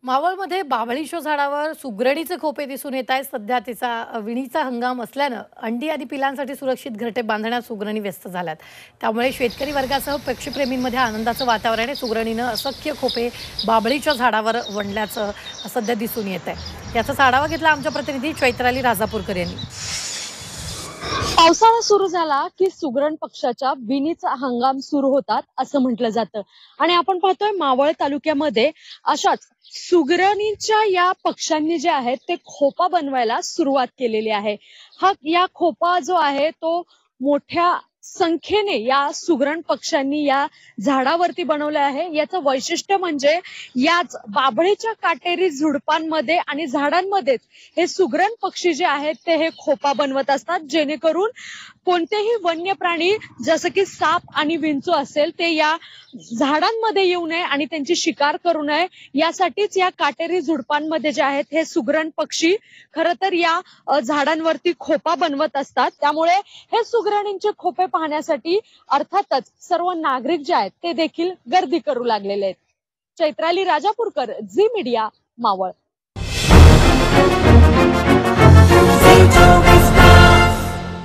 मावळमध्ये बाभळीच्या झाडावर सुगरणीचे खोपे दिसून येत आहेत। सध्या तिचा विणीचा हंगाम असल्यानं अंडी आणि पिलांसाठी सुरक्षित घरटे बांधण्यात सुगरणी व्यस्त झाल्यात। त्यामुळे शेतकरी वर्गासह पक्षीप्रेमींमध्ये आनंदाचं वातावरण आहे। सुगरणीनं असंख्य खोपे बाभळीच्या झाडावर वणल्याचं सध्या दिसून येत आहे। याचा आढावा घेतला आमच्या प्रतिनिधी चैत्राली राजापूरकर यांनी। पावसाळा सुरू झाला की सुगरण पक्षाच्या विणीचा हंगाम सुरू होतात असं म्हटलं जातं आणि आपण पाहतोय मावळ तालुक्यामध्ये अशाच सुगरणीच्या या पक्ष्यांनी जे आहेत ते खोपा बनवायला सुरुवात केलेली आहे। या खोपा जो आहे तो मोठ्या संख्येने या सुगरण पक्ष्यांनी या झाडावरती बनवले आहे। याचं वैशिष्ट्य म्हणजे याच बाभळीच्या काटेरी झुडपांमध्ये आणि झाडांमध्येच हे सुगरण पक्षी जे आहेत ते हे खोपा बनवत असतात, जेणेकरून कोणतेही वन्य प्राणी जसं की साप आणि विंचू असेल ते या झाडांमध्ये येऊ नये आणि त्यांची शिकार करू नये यासाठीच या काटेरी झुडपांमध्ये जे आहेत हे सुगरण पक्षी खरं तर या झाडांवरती खोपा बनवत असतात। त्यामुळे हे सुगरणींचे खोपे पाहण्यासाठी अर्थातच सर्व नागरिक जे आहेत ते देखील गर्दी करू लागलेले आहेत। चैत्राली राजापूरकर, झी मीडिया, मावळ।